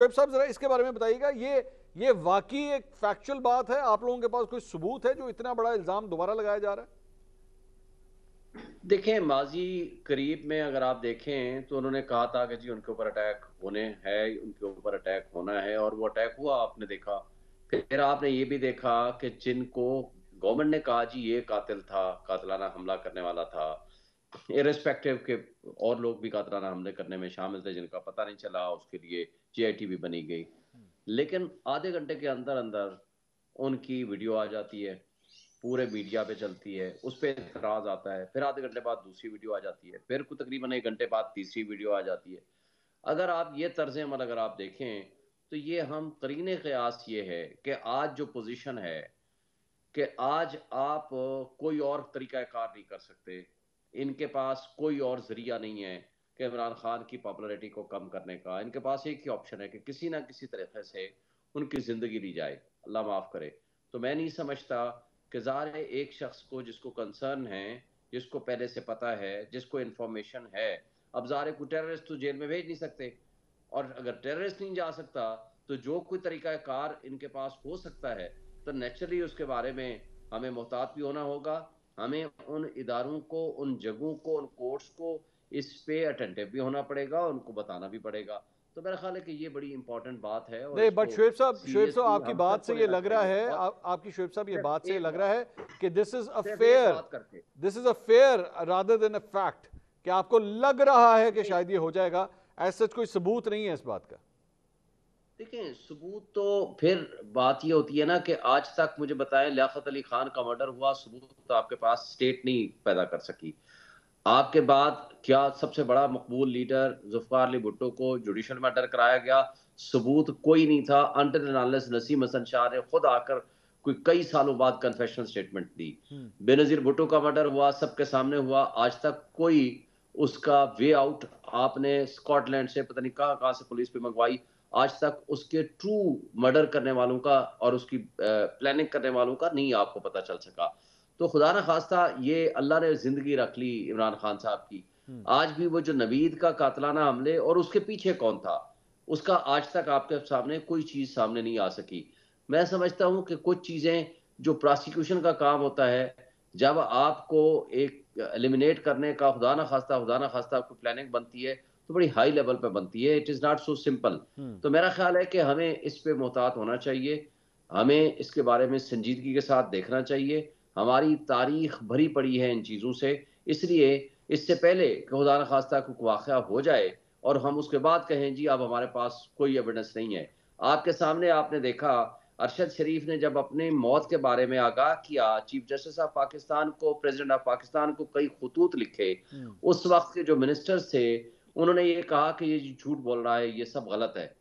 शोएब साहब जरा इसके बारे में बताइएगा, ये वाकई एक फैक्चुअल बात है? आप लोगों के पास कोई सबूत है जो इतना बड़ा इल्जाम दोबारा लगाया जा रहा है? देखें, माजी करीब में अगर आप देखें तो उन्होंने कहा था कि जी उनके ऊपर अटैक होने हैं, उनके ऊपर अटैक होना है, और वो अटैक हुआ, आपने देखा। फिर आपने ये भी देखा कि जिनको गवर्नमेंट ने कहा जी ये कातिल था, कातिलाना हमला करने वाला था, इरेस्पेक्टिव के और लोग भी कातिलाना हमले करने में शामिल थे जिनका पता नहीं चला, उसके लिए जीआईटी भी बनी गई। लेकिन आधे घंटे के अंदर अंदर उनकी वीडियो आ जाती है, पूरे मीडिया पे चलती है, उस पर इतराज आता है, फिर आधे घंटे बाद दूसरी वीडियो आ जाती है, फिर तकरीबन 1 घंटे बाद तीसरी वीडियो आ जाती है। अगर आप ये तर्ज अमल अगर आप देखें तो ये हम करीने क़यास ये है कि आज जो पोजीशन है कि आज आप कोई और तरीक़ाकार नहीं कर सकते, इनके पास कोई और जरिया नहीं है कि इमरान खान की पॉपुलैरिटी को कम करने का। इनके पास एक ही ऑप्शन है कि किसी ना किसी तरीके से उनकी ज़िंदगी ली जाए, अल्लाह माफ़ करे। तो मैं नहीं समझता कि ज़ाहिर है एक शख्स को जिसको कंसर्न है, जिसको पहले से पता है, जिसको इन्फॉर्मेशन है, अब ज़ाहिर है कोई टेररिस्ट तो जेल में भेज नहीं सकते, और अगर टेररिस्ट नहीं जा सकता तो जो कोई तरीक़ाकार इनके पास हो सकता है तो नेचुरली उसके बारे में हमें मोहतात भी होना होगा। हमें उन इदारों को, उन जगहों को, उन कोर्ट्स को इस पे अटेंटिव भी होना पड़ेगा, उनको बताना भी पड़ेगा। तो मेरा ख्याल है कि ये बड़ी इंपॉर्टेंट बात है और नहीं, बट इसको शोएब साहब सीरियसली आपकी हम बात से सबको ये लेना लग रहा चाहिए। है, और आपकी शोएब साहब ये बात सिर्फ से ये एक लग रहा बात, है कि सिर्फ एक बात करके, this is a fair rather than a fact, कि आपको लग रहा है कि नहीं, शायद ये हो जाएगा, ऐसा कोई सबूत नहीं है इस बात का। देखें सबूत तो फिर बात ये होती है ना कि आज तक मुझे बताएं लियाकत अली खान का मर्डर हुआ, सबूत तो आपके पास स्टेट नहीं पैदा कर सकी। आपके बाद क्या सबसे बड़ा मकबूल लीडर जुल्फ़िकार अली भुट्टो को जुडिशल मर्डर कराया गया, सबूत कोई नहीं था until and unless Naseem Hasan Shah ने खुद आकर कोई कई सालों बाद कन्फेशनल स्टेटमेंट दी। बेनज़ीर भुट्टो का मर्डर हुआ, सबके सामने हुआ, आज तक कोई उसका वे आउट, आपने स्कॉटलैंड से पता नहीं कहाँ से पुलिस पे मंगवाई, आज तक उसके ट्रू मर्डर करने वालों का और उसकी प्लानिंग करने वालों का नहीं आपको पता चल सका। तो खुदा ना खास्ता ये अल्लाह ने जिंदगी रख ली इमरान खान साहब की, आज भी वो जो नवीद का कातलाना हमले और उसके पीछे कौन था, उसका आज तक आपके सामने कोई चीज सामने नहीं आ सकी। मैं समझता हूं कि कुछ चीजें जो प्रोसिक्यूशन का काम होता है, जब आपको एक एलिमिनेट करने का खुदा ना खास्ता आपको प्लानिंग बनती है तो बड़ी हाई लेवल पे बनती है, it is not so simple. तो मेरा ख्याल है कि हमें इस पे मोहतात होना चाहिए, हमें इसके बारे में संजीदगी के साथ देखना चाहिए। हमारी तारीख भरी पड़ी है इन चीज़ों से, इसलिए इससे पहले कि खुदा न खास्ता कोई वाक़या हो जाए और हम उसके बाद कहें जी अब हमारे पास कोई एविडेंस नहीं है। आपके सामने आपने देखा अरशद शरीफ ने जब अपनी मौत के बारे में आगाह किया, चीफ जस्टिस ऑफ पाकिस्तान को, प्रेसिडेंट ऑफ पाकिस्तान को कई खतूत लिखे, उस वक्त के जो मिनिस्टर्स थे उन्होंने ये कहा कि ये झूठ बोल रहा है, ये सब गलत है।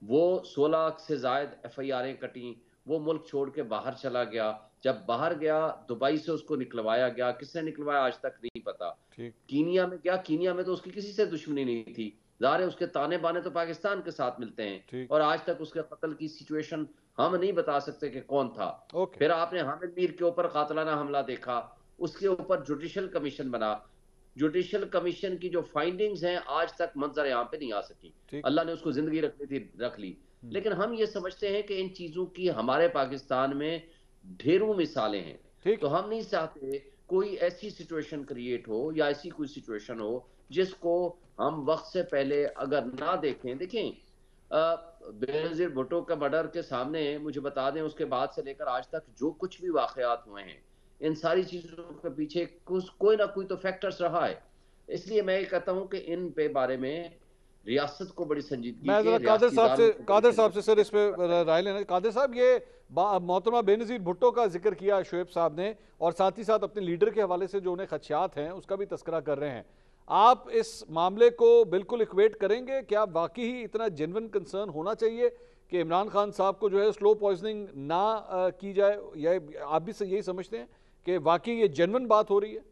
वो 16 से जायद एफआईआरें कटी, वो मुल्क छोड़ के बाहर चला गया, जब बाहर गया दुबई से उसको निकलवाया गया, किसने निकलवाया आज तक नहीं पता। ठीक। कीनिया में क्या, कीनिया में तो उसकी किसी से दुश्मनी नहीं थी, ज़ाहिर है उसके ताने बाने तो पाकिस्तान के साथ मिलते हैं, ठीक। और आज तक उसके कत्ल की सिचुएशन हम नहीं बता सकते कि कौन था। ओके। फिर आपने हामिद मीर के ऊपर कातलाना हमला देखा, उसके ऊपर जुडिशल कमीशन बना, जुडिशल कमीशन की जो फाइंडिंग्स हैं आज तक मंजर यहाँ पे नहीं आ सकी। ठीक। अल्लाह ने उसको जिंदगी रखनी थी, रख ली। लेकिन हम ये समझते हैं कि इन चीजों की हमारे पाकिस्तान में ढेरों मिसालें हैं, ठीक। तो हम नहीं चाहते कोई ऐसी सिचुएशन क्रिएट हो या ऐसी कोई सिचुएशन हो जिसको हम वक्त से पहले अगर ना देखें। देखें, बेनजीर भुट्टो का मर्डर के सामने मुझे बता दें, उसके बाद से लेकर आज तक जो कुछ भी वाकयात हुए हैं, इन सारी चीजों के पीछे कुछ कोई ना कोई तो फैक्टर्स रहा है। इसलिए मैं ये कहता हूं कि इन पे बारे में रियासत को बड़ी संजीदगी मैं के, जरा रियासती इदारों को बड़ी कादर साहब से संजीदगी सर के इस साथ पे करना चाहिए। राय लेना। कादर साहब, ये मोहतरमा बेनज़ीर भुट्टो का जिक्र किया शोएब साहब ने, और साथ ही साथ अपने लीडर के हवाले से जो उन्हें खदशात हैं उसका भी तस्करा कर रहे हैं। आप इस मामले को बिल्कुल इक्वेट करेंगे? क्या वाकई ही इतना जेन्युइन कंसर्न होना चाहिए कि इमरान खान साहब को जो है स्लो पॉइजनिंग ना की जाए, या आप भी यही समझते हैं कि वाकई ये जेन्युइन बात हो रही है?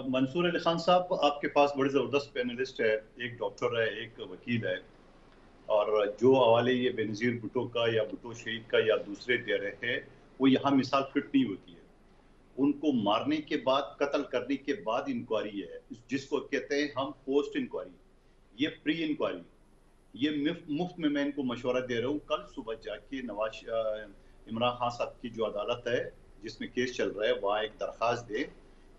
मंसूर अली खान साहब, आपके पास बड़े ज़बरदस्त पैनलिस्ट है, एक डॉक्टर है, एक वकील है, और जो हवाले ये बेनज़ीर भुट्टो का या भुट्टो शहीद का या दूसरे दे रहे हैं वो यहाँ मिसाल फिट नहीं होती है। उनको मारने के बाद, कत्ल करने के बाद इंक्वायरी है, जिसको कहते हैं हम पोस्ट इंक्वायरी, ये प्री इंक्वायरी। ये मुफ्त में मैं इनको मशवरा दे रहा हूँ, कल सुबह जाके इमरान खान साहब की जो अदालत है जिसमें केस चल रहा है वहाँ एक दरख्वास्त दे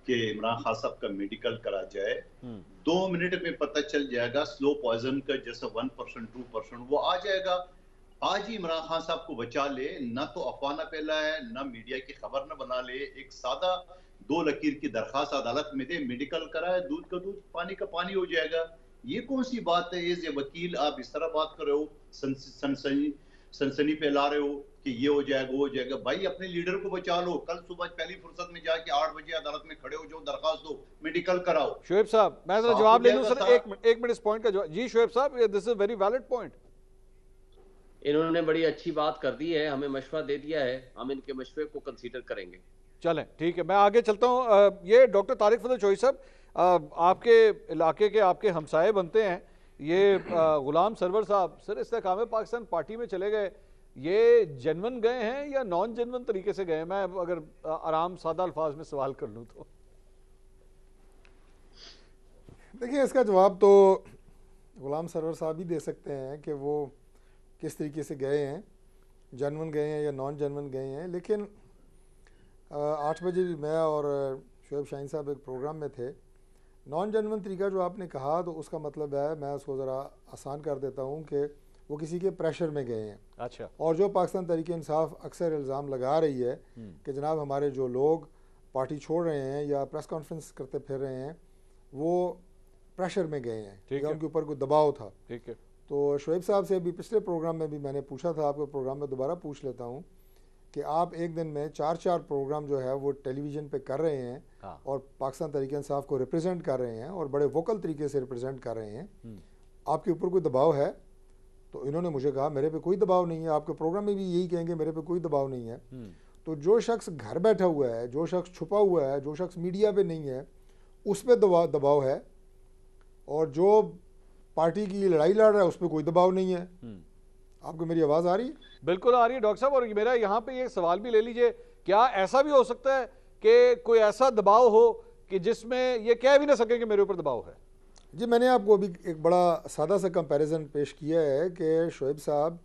कि इमरान खान साहब का मेडिकल करा जाए। 2 मिनट में पता चल जाएगा स्लो पॉइजन का जैसे 1% 2% वो आ जाएगा। आज ही इमरान खान साहब को बचा ले, ना तो अफवाह न फैलाए, ना मीडिया की खबर न बना ले, एक सादा 2 लकीर की दरखास्त अदालत में दे, मेडिकल कराए, दूध का दूध पानी का पानी हो जाएगा। ये कौन सी बात है? एज ए वकील आप इस तरह बात कर रहे हो, सनसनी फैला रहे हो कि ये हो जाएगा वो हो जाएगा। भाई अपने लीडर को बचा लो, कल सुबह पहली फुर्सत में जाके 8 बजे अदालत में खड़े हो जाओ, दरखास्त दो, मेडिकल कराओ। शोएब साहब मैं जरा जवाब ले लूं सर, एक मिनट इस पॉइंट का जवाब। जी शोएब साहब, this is very valid point. इन्होंने बड़ी अच्छी बात कर दी है, हमें मशवरा दे दिया है, हम इनके मशवरे को कंसीडर करेंगे। चलें ठीक है, मैं आगे चलता हूँ। ये डॉक्टर तारिक फजल चौधरी साहब, आपके इलाके के आपके हमसाए बनते हैं, ये गुलाम सरवर साहब सर इस्तेकाम पाकिस्तान पार्टी में चले गए, ये जेन्युइन गए हैं या नॉन जेन्युइन तरीके से गए? मैं अगर आराम सादा अल्फाज में सवाल कर लूँ तो। देखिए इसका जवाब तो गुलाम सरवर साहब ही दे सकते हैं कि वो किस तरीके से गए हैं, जेन्युइन गए हैं या नॉन जेन्युइन गए हैं। लेकिन 8 बजे भी मैं और शोएब शाहीन साहब एक प्रोग्राम में थे। नॉन जेन्युइन तरीका जो आपने कहा तो उसका मतलब है, मैं उसको ज़रा आसान कर देता हूँ कि वो किसी के प्रेशर में गए हैं। अच्छा। और जो पाकिस्तान तहरीक इंसाफ अक्सर इल्ज़ाम लगा रही है कि जनाब हमारे जो लोग पार्टी छोड़ रहे हैं या प्रेस कॉन्फ्रेंस करते फिर रहे हैं वो प्रेशर में गए हैं या उनके ऊपर कोई दबाव था। ठीक है। तो शोएब साहब से अभी पिछले प्रोग्राम में भी मैंने पूछा था, आपके प्रोग्राम में दोबारा पूछ लेता हूँ कि आप एक दिन में 4 प्रोग्राम जो है वो टेलीविज़न पे कर रहे हैं। हाँ। और पाकिस्तान तहरीक इंसाफ को रिप्रेजेंट कर रहे हैं और बड़े वोकल तरीके से रिप्रेजेंट कर रहे हैं, आपके ऊपर कोई दबाव है? तो इन्होंने मुझे कहा मेरे पे कोई दबाव नहीं है। आपके प्रोग्राम में भी यही कहेंगे मेरे पे कोई दबाव नहीं है। तो जो शख्स घर बैठा हुआ है, जो शख्स छुपा हुआ है, जो शख्स मीडिया पे नहीं है, उस पर दबाव है, और जो पार्टी की लड़ाई लड़ रहा है उस पर कोई दबाव नहीं है। आपको मेरी आवाज़ आ रही है? बिल्कुल आ रही है डॉक्टर साहब। और मेरा यहाँ पे ये सवाल भी ले लीजिए, क्या ऐसा भी हो सकता है कि कोई ऐसा दबाव हो कि जिसमें ये कह भी ना सके कि मेरे ऊपर दबाव है? जी मैंने आपको अभी एक बड़ा सादा सा कंपैरिजन पेश किया है कि शोएब साहब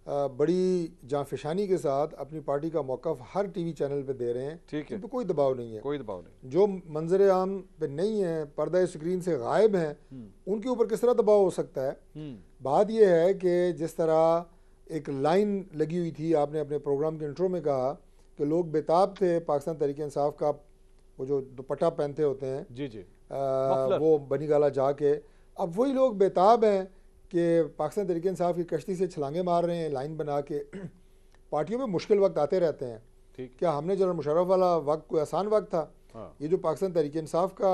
बड़ी जांफिशानी के साथ अपनी पार्टी का मौक़िफ़ हर टीवी चैनल पे दे रहे हैं। ठीक है। तो कोई दबाव नहीं है। कोई दबाव नहीं। जो मंजर आम पे नहीं है, पर्दा स्क्रीन से गायब हैं, उनके ऊपर किस तरह दबाव हो सकता है? बात यह है कि जिस तरह एक लाइन लगी हुई थी, आपने अपने प्रोग्राम के इंट्रो में कहा कि लोग बेताब थे पाकिस्तान तहरीक इंसाफ का वो जो दुपट्टा पहनते होते हैं, जी जी, वो बनी गाला जाके, अब वही लोग बेताब हैं कि पाकिस्तान तहरीक इंसाफ की कश्ती से छलांगे मार रहे हैं लाइन बना के। पार्टियों में मुश्किल वक्त आते रहते हैं। ठीक। क्या हमने जनरल मुशर्रफ वाला वक्त कोई आसान वक्त था? हाँ। ये जो पाकिस्तान तहरीक इंसाफ का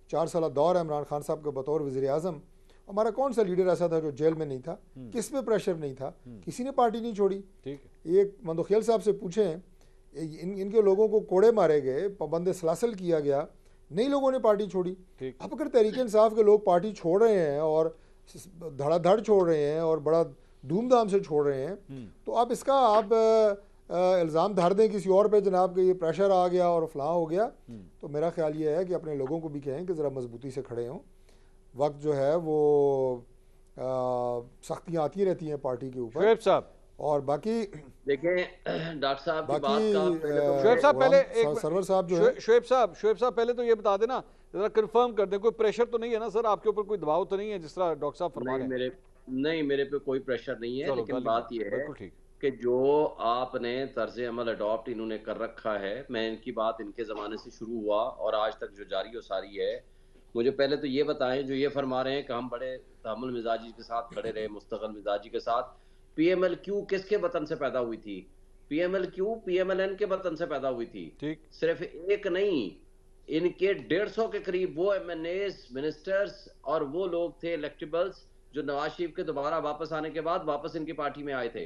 4 साल दौर है इमरान खान साहब के बतौर वज़ीर आज़म, हमारा कौन सा लीडर ऐसा था जो जेल में नहीं था? किस पे प्रेशर नहीं था? किसी ने पार्टी नहीं छोड़ी। ठीक है। एक मंदोखेल साहब से पूछें, इनके लोगों को कोड़े मारे गए, पाबंद सलासल किया गया, नई लोगों ने पार्टी छोड़ी। अब अगर तहरीक इंसाफ के लोग पार्टी छोड़ रहे हैं और धड़ाधड़ छोड़ रहे हैं और बड़ा धूमधाम से छोड़ रहे हैं, तो आप इसका आप इल्ज़ाम धर दें किसी और पे, जनाब के ये प्रेशर आ गया और फलां हो गया। तो मेरा ख्याल ये है कि अपने लोगों को भी कहें कि ज़रा मजबूती से खड़े हों। वक्त जो है वो सख्तियाँ आती रहती हैं पार्टी के ऊपर। साहब और बाकी देखें डॉक्टर साहब की बात का शोएब साहब पहले सरवर साहब जो है, शोएब साहब पहले तो ये बता देना, जरा कंफर्म कर दें, कोई प्रेशर तो नहीं है ना सर आपके ऊपर? कोई दबाव तो नहीं है जिस तरह डॉक्टर साहब फरमा रहे हैं? नहीं मेरे पे कोई प्रेशर नहीं है। लेकिन बात यह है कि जो आपने तर्ज अमल अडॉप्ट इन्होंने कर रखा है, मैं इनकी बात इनके ज़माने से शुरू हुआ और आज तक जो जारी और सारी है, मुझे पहले तो ये बताएं, जो ये फरमा रहे हैं कि हम बड़े तहम्मुल मिजाजी के साथ खड़े रहे, मुस्तकिल मिजाजी के साथ। PMLQ किसके वतन से पैदा हुई थी? PMLQ PMLN के वतन से पैदा हुई थी। ठीक। सिर्फ एक नहीं, इनके 150 के करीब वो MNAs, मिनिस्टर्स और वो लोग थे इलेक्टेबल्स जो नवाज शरीफ के दोबारा वापस आने के बाद वापस इनकी पार्टी में आए थे।